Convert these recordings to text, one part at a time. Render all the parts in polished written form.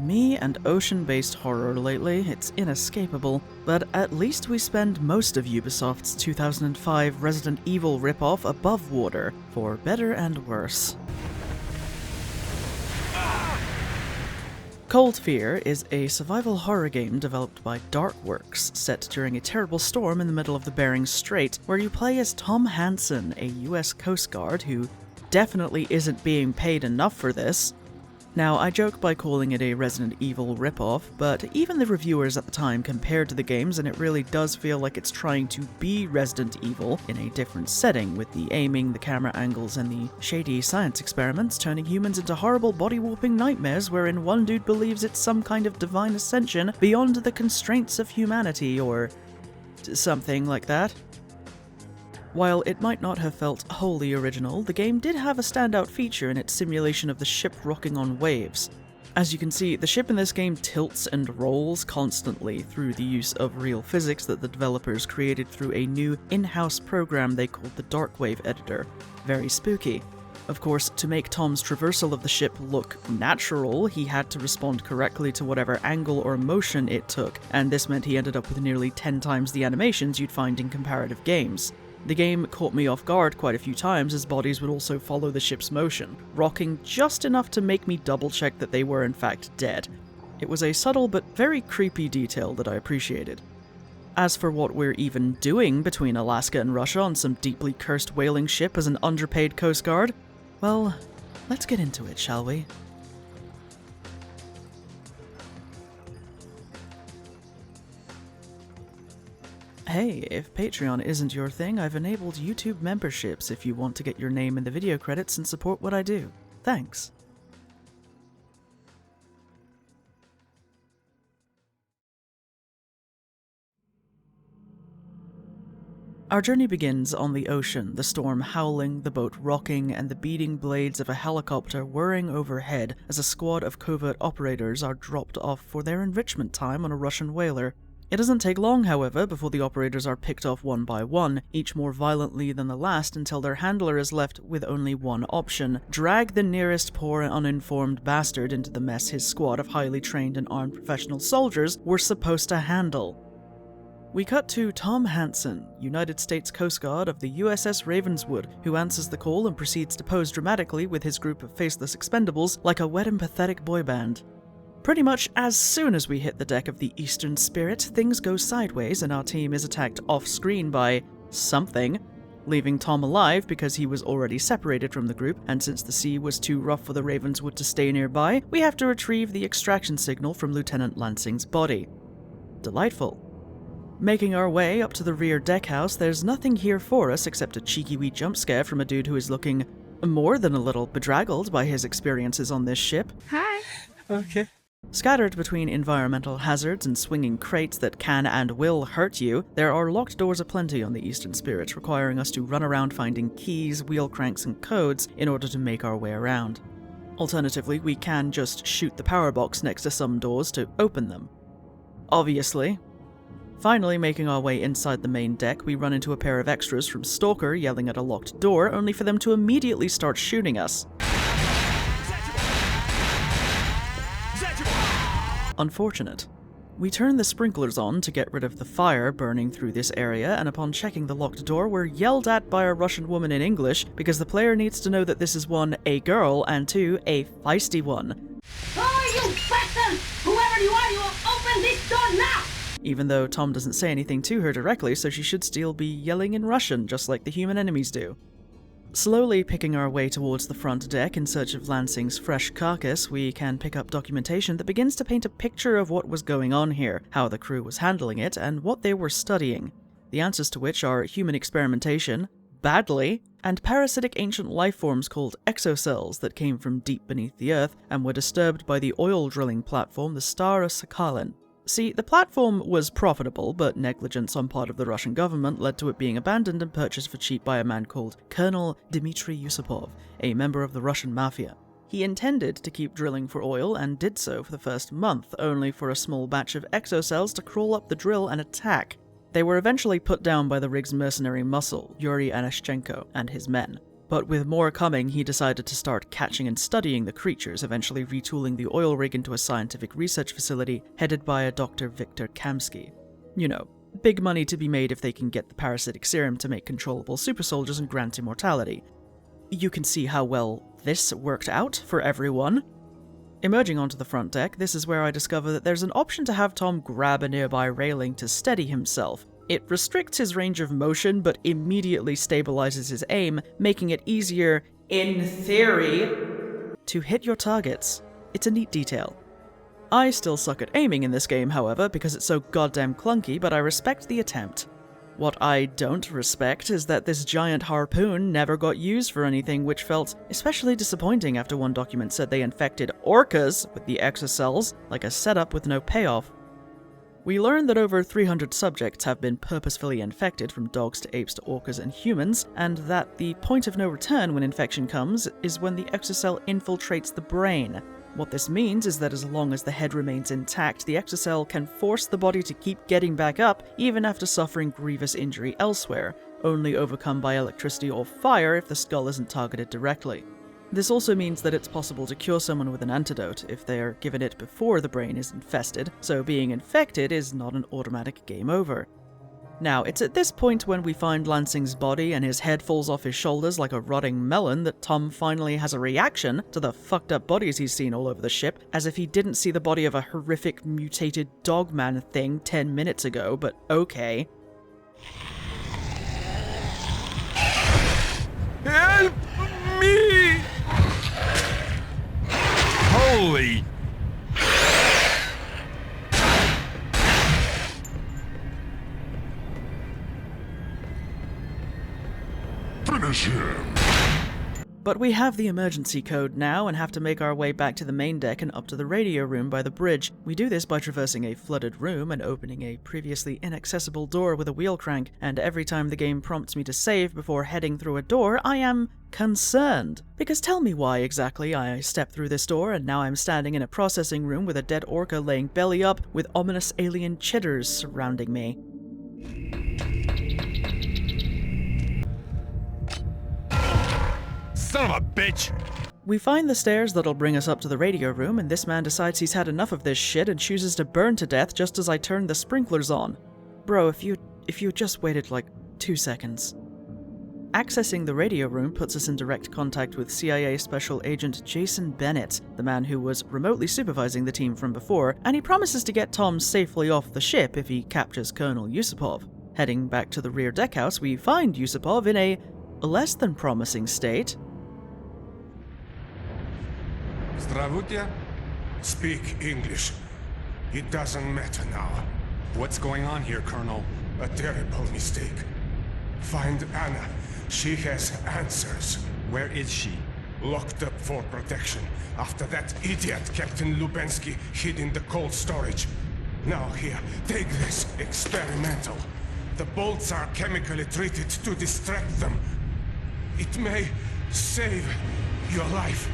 Me and ocean-based horror lately, it's inescapable, but at least we spend most of Ubisoft's 2005 Resident Evil ripoff above water, for better and worse. Cold Fear is a survival horror game developed by Darkworks, set during a terrible storm in the middle of the Bering Strait, where you play as Tom Hansen, a US Coast Guard who definitely isn't being paid enough for this. Now, I joke by calling it a Resident Evil ripoff, but even the reviewers at the time compared to the games, and it really does feel like it's trying to be Resident Evil in a different setting, with the aiming, the camera angles, and the shady science experiments turning humans into horrible body-warping nightmares wherein one dude believes it's some kind of divine ascension beyond the constraints of humanity, or something like that. While it might not have felt wholly original, the game did have a standout feature in its simulation of the ship rocking on waves. As you can see, the ship in this game tilts and rolls constantly through the use of real physics that the developers created through a new in-house program they called the Darkwave Editor. Very spooky. Of course, to make Tom's traversal of the ship look natural, he had to respond correctly to whatever angle or motion it took, and this meant he ended up with nearly 10 times the animations you'd find in comparative games. The game caught me off guard quite a few times, as bodies would also follow the ship's motion, rocking just enough to make me double-check that they were in fact dead. It was a subtle but very creepy detail that I appreciated. As for what we're even doing between Alaska and Russia on some deeply cursed whaling ship as an underpaid Coast Guard, well, let's get into it, shall we? Hey, if Patreon isn't your thing, I've enabled YouTube memberships if you want to get your name in the video credits and support what I do. Thanks. Our journey begins on the ocean, the storm howling, the boat rocking, and the beating blades of a helicopter whirring overhead as a squad of covert operators are dropped off for their enrichment time on a Russian whaler. It doesn't take long, however, before the operators are picked off one by one, each more violently than the last, until their handler is left with only one option: drag the nearest poor and uninformed bastard into the mess his squad of highly trained and armed professional soldiers were supposed to handle. We cut to Tom Hansen, United States Coast Guard of the USS Ravenswood, who answers the call and proceeds to pose dramatically with his group of faceless expendables like a wet and pathetic boy band. Pretty much as soon as we hit the deck of the Eastern Spirit, things go sideways and our team is attacked off-screen by something, leaving Tom alive because he was already separated from the group, and since the sea was too rough for the Ravenswood to stay nearby, we have to retrieve the extraction signal from Lieutenant Lansing's body. Delightful. Making our way up to the rear deckhouse, there's nothing here for us except a cheeky wee jump scare from a dude who is looking more than a little bedraggled by his experiences on this ship. Hi. Okay. Scattered between environmental hazards and swinging crates that can and will hurt you, there are locked doors aplenty on the Eastern Spirit, requiring us to run around finding keys, wheel cranks, and codes in order to make our way around. Alternatively, we can just shoot the power box next to some doors to open them. Obviously. Finally, making our way inside the main deck, we run into a pair of extras from Stalker yelling at a locked door, only for them to immediately start shooting us. Unfortunate. We turn the sprinklers on to get rid of the fire burning through this area, and upon checking the locked door, we're yelled at by a Russian woman in English because the player needs to know that this is 1, a girl, and 2, a feisty one. Oh, you bastard! Whoever you are, you will open this door now! Even though Tom doesn't say anything to her directly, so she should still be yelling in Russian, just like the human enemies do. Slowly picking our way towards the front deck in search of Lansing's fresh carcass, we can pick up documentation that begins to paint a picture of what was going on here, how the crew was handling it, and what they were studying. The answers to which are human experimentation, badly, and parasitic ancient life forms called exocells that came from deep beneath the earth and were disturbed by the oil drilling platform, the Star of Sakhalin. See, the platform was profitable, but negligence on part of the Russian government led to it being abandoned and purchased for cheap by a man called Colonel Dmitry Yusupov, a member of the Russian mafia. He intended to keep drilling for oil and did so for the first month, only for a small batch of exocells to crawl up the drill and attack. They were eventually put down by the rig's mercenary muscle, Yuri Anashchenko, and his men. But with more coming, he decided to start catching and studying the creatures, eventually retooling the oil rig into a scientific research facility headed by a Dr. Victor Kamsky. You know, big money to be made if they can get the parasitic serum to make controllable super soldiers and grant immortality. You can see how well this worked out for everyone. Emerging onto the front deck, this is where I discover that there's an option to have Tom grab a nearby railing to steady himself. It restricts his range of motion, but immediately stabilizes his aim, making it easier, in theory, to hit your targets. It's a neat detail. I still suck at aiming in this game, however, because it's so goddamn clunky, but I respect the attempt. What I don't respect is that this giant harpoon never got used for anything, which felt especially disappointing after one document said they infected orcas with the exocells, like a setup with no payoff. We learn that over 300 subjects have been purposefully infected, from dogs to apes to orcas and humans, and that the point of no return when infection comes is when the exocell infiltrates the brain. What this means is that as long as the head remains intact, the exocell can force the body to keep getting back up even after suffering grievous injury elsewhere, only overcome by electricity or fire if the skull isn't targeted directly. This also means that it's possible to cure someone with an antidote if they are given it before the brain is infested, so being infected is not an automatic game over. Now, it's at this point when we find Lansing's body and his head falls off his shoulders like a rotting melon that Tom finally has a reaction to the fucked up bodies he's seen all over the ship, as if he didn't see the body of a horrific mutated dogman thing 10 minutes ago, but okay. Help me! Holy! Finish him! But we have the emergency code now and have to make our way back to the main deck and up to the radio room by the bridge. We do this by traversing a flooded room and opening a previously inaccessible door with a wheel crank, and every time the game prompts me to save before heading through a door, I am concerned. Because tell me why exactly I stepped through this door and now I'm standing in a processing room with a dead orca laying belly up with ominous alien chitters surrounding me. Son of a bitch! We find the stairs that'll bring us up to the radio room, and this man decides he's had enough of this shit and chooses to burn to death just as I turn the sprinklers on. Bro, if you just waited like 2 seconds. Accessing the radio room puts us in direct contact with CIA Special Agent Jason Bennett, the man who was remotely supervising the team from before, and he promises to get Tom safely off the ship if he captures Colonel Yusupov. Heading back to the rear deckhouse, we find Yusupov in a less than promising state. Здравствуйте. Speak English. It doesn't matter now. What's going on here, Colonel? A terrible mistake. Find Anna. She has answers. Where is she? Locked up for protection after that idiot Captain Lubensky hid in the cold storage. Now here, take this experimental. The bolts are chemically treated to distract them. It may save your life.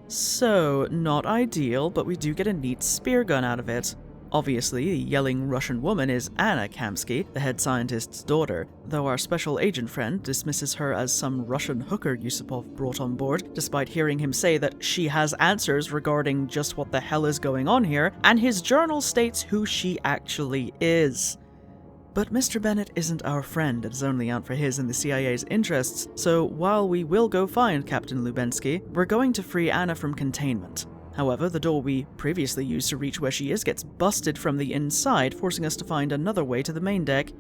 So, not ideal, but we do get a neat spear gun out of it. Obviously, the yelling Russian woman is Anna Kamsky, the head scientist's daughter, though our special agent friend dismisses her as some Russian hooker Yusupov brought on board, despite hearing him say that she has answers regarding just what the hell is going on here, and his journal states who she actually is. But Mr. Bennett isn't our friend, and is only out for his and the CIA's interests, so while we will go find Captain Lubensky, we're going to free Anna from containment. However, the door we previously used to reach where she is gets busted from the inside, forcing us to find another way to the main deck.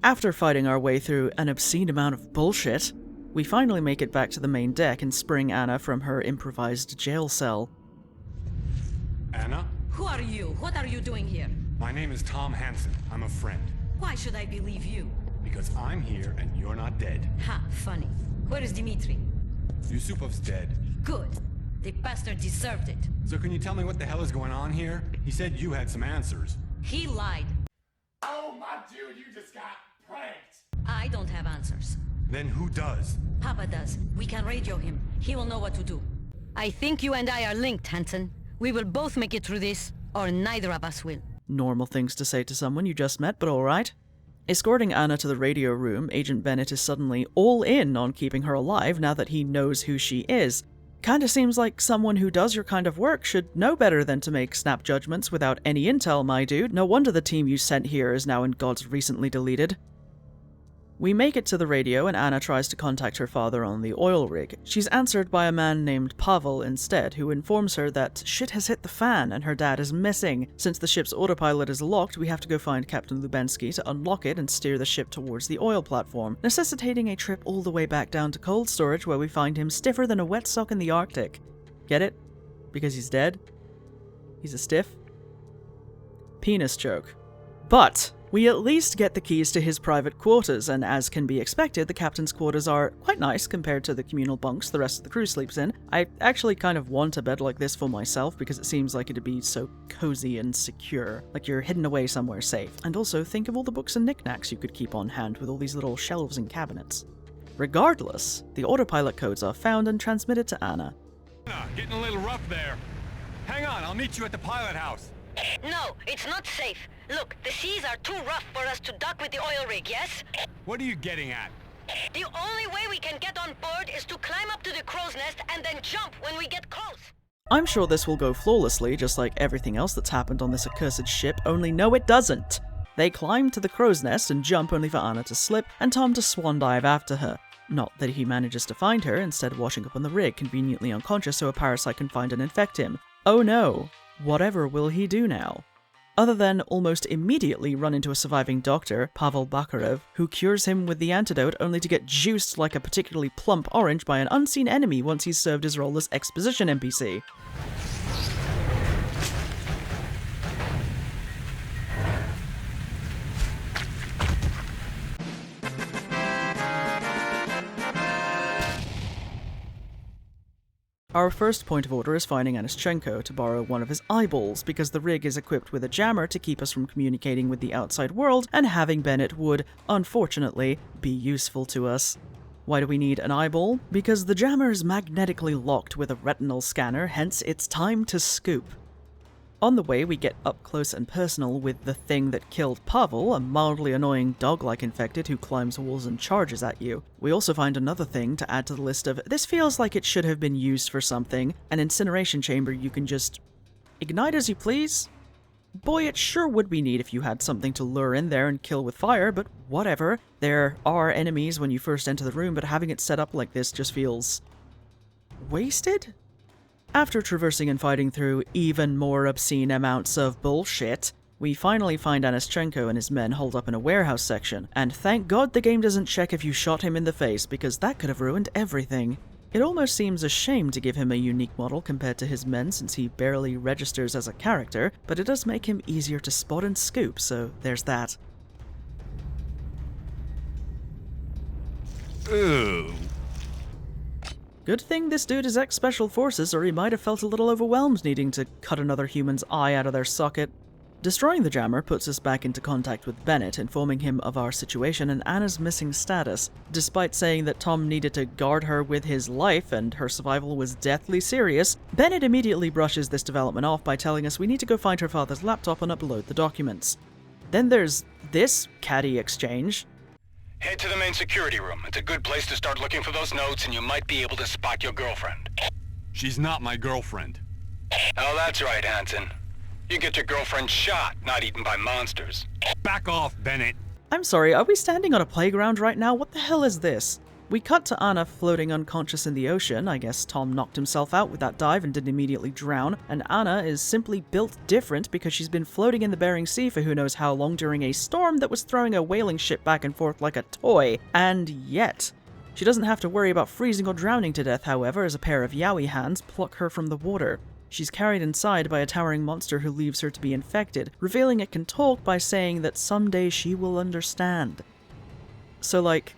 After fighting our way through an obscene amount of bullshit, we finally make it back to the main deck and spring Anna from her improvised jail cell. Anna? Who are you? What are you doing here? My name is Tom Hansen. I'm a friend. Why should I believe you? Because I'm here and you're not dead. Ha, funny. Where is Dmitri? Yusupov's dead. Good. The bastard deserved it. So can you tell me what the hell is going on here? He said you had some answers. He lied. Oh, my dude, you just got pranked! I don't have answers. Then who does? Papa does. We can radio him. He will know what to do. I think you and I are linked, Hansen. We will both make it through this, or neither of us will. Normal things to say to someone you just met, but alright. Escorting Anna to the radio room, Agent Bennett is suddenly all in on keeping her alive now that he knows who she is. Kinda seems like someone who does your kind of work should know better than to make snap judgments without any intel, my dude. No wonder the team you sent here is now in God's recently deleted. We make it to the radio and Anna tries to contact her father on the oil rig. She's answered by a man named Pavel instead, who informs her that shit has hit the fan and her dad is missing. Since the ship's autopilot is locked, we have to go find Captain Lubensky to unlock it and steer the ship towards the oil platform, necessitating a trip all the way back down to cold storage where we find him stiffer than a wet sock in the Arctic. Get it? Because he's dead? He's a stiff? Penis joke. But we at least get the keys to his private quarters, and as can be expected, the captain's quarters are quite nice compared to the communal bunks the rest of the crew sleeps in. I actually kind of want a bed like this for myself because it seems like it'd be so cozy and secure, like you're hidden away somewhere safe. And also, think of all the books and knickknacks you could keep on hand with all these little shelves and cabinets. Regardless, the autopilot codes are found and transmitted to Anna. Getting a little rough there. Hang on, I'll meet you at the pilot house. No, it's not safe. Look, the seas are too rough for us to dock with the oil rig, yes? What are you getting at? The only way we can get on board is to climb up to the crow's nest and then jump when we get close. I'm sure this will go flawlessly, just like everything else that's happened on this accursed ship, only no it doesn't. They climb to the crow's nest and jump only for Anna to slip and Tom to swan dive after her. Not that he manages to find her, instead washing up on the rig, conveniently unconscious so a parasite can find and infect him. Oh no, whatever will he do now? Other than almost immediately run into a surviving doctor, Pavel Bakarev, who cures him with the antidote only to get juiced like a particularly plump orange by an unseen enemy once he's served his role as exposition NPC. Our first point of order is finding Anischenko to borrow one of his eyeballs, because the rig is equipped with a jammer to keep us from communicating with the outside world, and having Bennett would, unfortunately, be useful to us. Why do we need an eyeball? Because the jammer is magnetically locked with a retinal scanner, hence it's time to scoop. On the way, we get up close and personal with the thing that killed Pavel, a mildly annoying dog-like infected who climbs walls and charges at you. We also find another thing to add to the list of, this feels like it should have been used for something, an incineration chamber you can just ignite as you please. Boy, it sure would be neat if you had something to lure in there and kill with fire, but whatever. There are enemies when you first enter the room, but having it set up like this just feels wasted? After traversing and fighting through even more obscene amounts of bullshit, we finally find Anischenko and his men holed up in a warehouse section, and thank God the game doesn't check if you shot him in the face, because that could have ruined everything. It almost seems a shame to give him a unique model compared to his men since he barely registers as a character, but it does make him easier to spot and scoop, so there's that. Ooh. Good thing this dude is ex-Special Forces, or he might have felt a little overwhelmed needing to cut another human's eye out of their socket. Destroying the jammer puts us back into contact with Bennett, informing him of our situation and Anna's missing status. Despite saying that Tom needed to guard her with his life and her survival was deathly serious, Bennett immediately brushes this development off by telling us we need to go find her father's laptop and upload the documents. Then there's this catty exchange. Head to the main security room. It's a good place to start looking for those notes, and you might be able to spot your girlfriend. She's not my girlfriend. Oh, that's right, Hansen. You get your girlfriend shot, not eaten by monsters. Back off, Bennett. I'm sorry, are we standing on a playground right now? What the hell is this? We cut to Anna floating unconscious in the ocean. I guess Tom knocked himself out with that dive and didn't immediately drown, and Anna is simply built different because she's been floating in the Bering Sea for who knows how long during a storm that was throwing a whaling ship back and forth like a toy, and yet. She doesn't have to worry about freezing or drowning to death, however, as a pair of yowie hands pluck her from the water. She's carried inside by a towering monster who leaves her to be infected, revealing it can talk by saying that someday she will understand. So, like,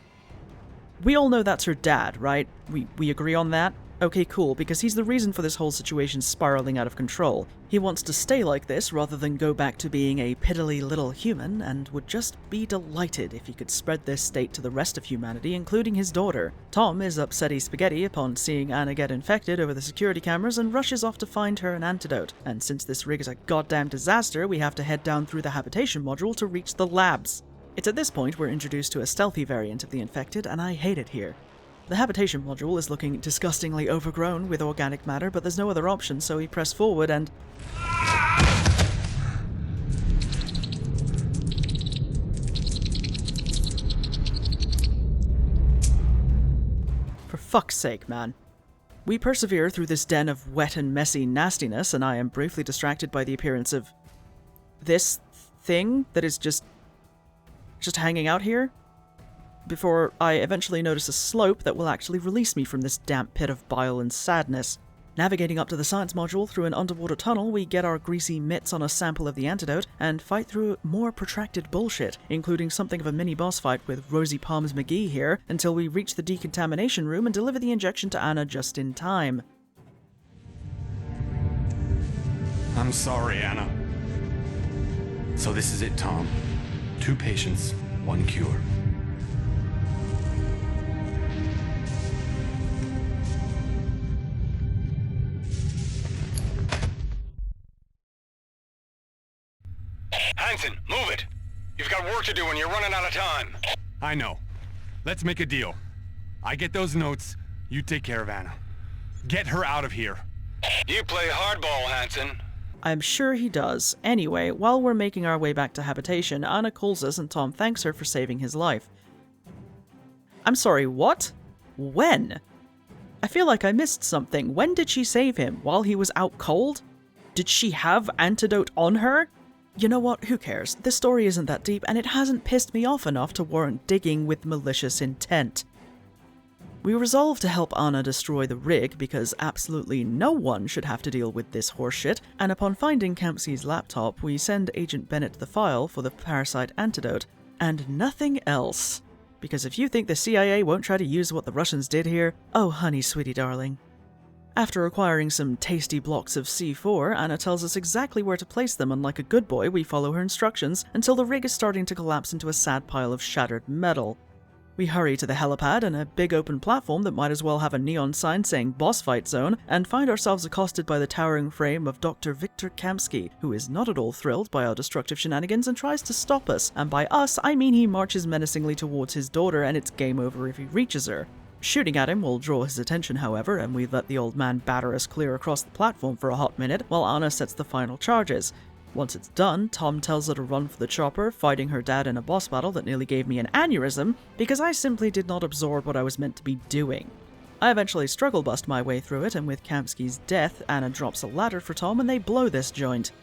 we all know that's her dad, right? We agree on that? Okay, cool, because he's the reason for this whole situation spiraling out of control. He wants to stay like this rather than go back to being a piddly little human, and would just be delighted if he could spread this state to the rest of humanity, including his daughter. Tom is upsetty spaghetti upon seeing Anna get infected over the security cameras and rushes off to find her an antidote. And since this rig is a goddamn disaster, we have to head down through the habitation module to reach the labs. It's at this point we're introduced to a stealthy variant of the infected, and I hate it here. The habitation module is looking disgustingly overgrown with organic matter, but there's no other option, so we press forward and... For fuck's sake, man. We persevere through this den of wet and messy nastiness, and I am briefly distracted by the appearance of... this thing that is just hanging out here, before I eventually notice a slope that will actually release me from this damp pit of bile and sadness. Navigating up to the science module through an underwater tunnel, we get our greasy mitts on a sample of the antidote, and fight through more protracted bullshit, including something of a mini-boss fight with Rosie Palms McGee here, until we reach the decontamination room and deliver the injection to Anna just in time. I'm sorry, Anna. So this is it, Tom. 2 patients, 1 cure. Hansen, move it! You've got work to do and you're running out of time. I know. Let's make a deal. I get those notes, you take care of Anna. Get her out of here. You play hardball, Hansen. I'm sure he does. Anyway, while we're making our way back to habitation, Anna calls us and Tom thanks her for saving his life. I'm sorry, what? When? I feel like I missed something. When did she save him? While he was out cold? Did she have antidote on her? You know what, who cares? This story isn't that deep, and it hasn't pissed me off enough to warrant digging with malicious intent. We resolve to help Anna destroy the rig, because absolutely no one should have to deal with this horseshit, and upon finding Kamsky's laptop, we send Agent Bennett the file for the parasite antidote, and nothing else. Because if you think the CIA won't try to use what the Russians did here, oh honey sweetie darling. After acquiring some tasty blocks of C4, Anna tells us exactly where to place them, and like a good boy, we follow her instructions until the rig is starting to collapse into a sad pile of shattered metal. We hurry to the helipad and a big open platform that might as well have a neon sign saying Boss Fight Zone, and find ourselves accosted by the towering frame of Dr. Victor Kamsky, who is not at all thrilled by our destructive shenanigans and tries to stop us, and by us, I mean he marches menacingly towards his daughter, and it's game over if he reaches her. Shooting at him will draw his attention, however, and we let the old man batter us clear across the platform for a hot minute while Anna sets the final charges. Once it's done, Tom tells her to run for the chopper, fighting her dad in a boss battle that nearly gave me an aneurysm because I simply did not absorb what I was meant to be doing. I eventually struggle bust my way through it, and with Kamsky's death, Anna drops a ladder for Tom and they blow this joint.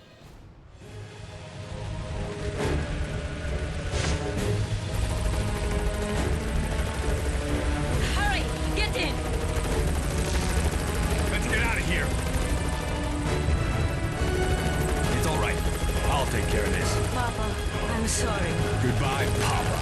Take care of this. Papa, I'm sorry. Goodbye, Papa.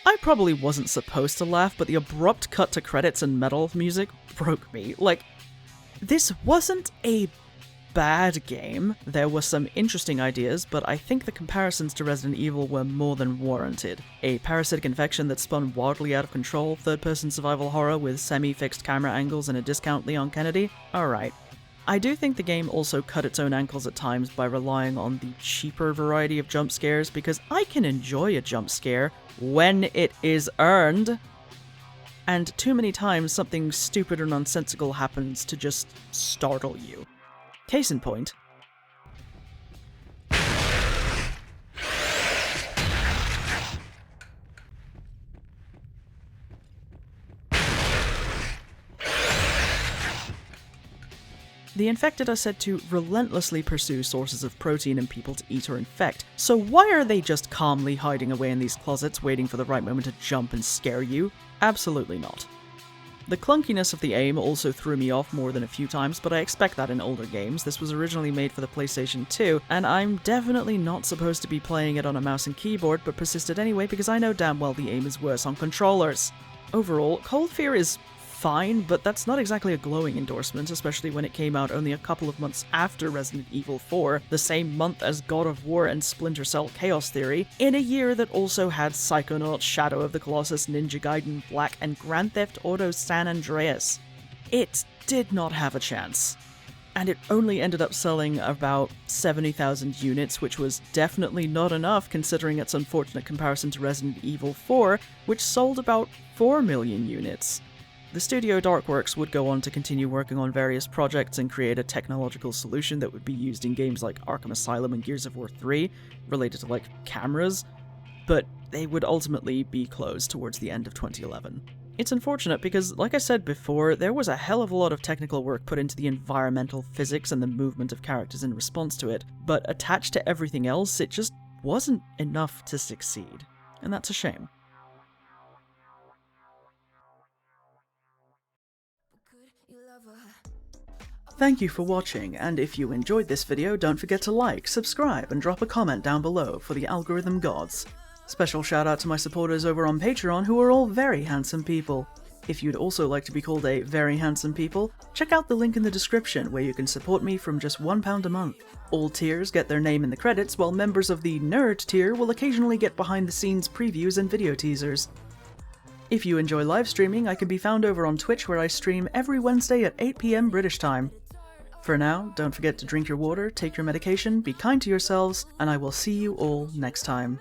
I probably wasn't supposed to laugh, but the abrupt cut to credits and metal music broke me. Like, this wasn't a bad game. There were some interesting ideas, but I think the comparisons to Resident Evil were more than warranted. A parasitic infection that spun wildly out of control, third-person survival horror with semi-fixed camera angles and a discount Leon Kennedy? Alright. I do think the game also cut its own ankles at times by relying on the cheaper variety of jump scares, because I can enjoy a jump scare when it is earned. And too many times something stupid or nonsensical happens to just startle you. Case in point. The infected are said to relentlessly pursue sources of protein in people to eat or infect, so why are they just calmly hiding away in these closets waiting for the right moment to jump and scare you? Absolutely not. The clunkiness of the aim also threw me off more than a few times, but I expect that in older games. This was originally made for the PlayStation 2, and I'm definitely not supposed to be playing it on a mouse and keyboard, but persisted anyway because I know damn well the aim is worse on controllers. Overall, Cold Fear is fine, but that's not exactly a glowing endorsement, especially when it came out only a couple of months after Resident Evil 4, the same month as God of War and Splinter Cell Chaos Theory, in a year that also had Psychonauts, Shadow of the Colossus, Ninja Gaiden Black, and Grand Theft Auto San Andreas. It did not have a chance. And it only ended up selling about 70,000 units, which was definitely not enough considering its unfortunate comparison to Resident Evil 4, which sold about 4 million units. The studio Darkworks would go on to continue working on various projects and create a technological solution that would be used in games like Arkham Asylum and Gears of War 3, related to like cameras, but they would ultimately be closed towards the end of 2011. It's unfortunate because, like I said before, there was a hell of a lot of technical work put into the environmental physics and the movement of characters in response to it, but attached to everything else, it just wasn't enough to succeed. And that's a shame. Thank you for watching, and if you enjoyed this video, don't forget to like, subscribe, and drop a comment down below for the algorithm gods. Special shout out to my supporters over on Patreon who are all very handsome people. If you'd also like to be called a very handsome people, check out the link in the description where you can support me from just £1 a month. All tiers get their name in the credits, while members of the Nerd tier will occasionally get behind the scenes previews and video teasers. If you enjoy live streaming, I can be found over on Twitch where I stream every Wednesday at 8 PM British time. For now, don't forget to drink your water, take your medication, be kind to yourselves, and I will see you all next time.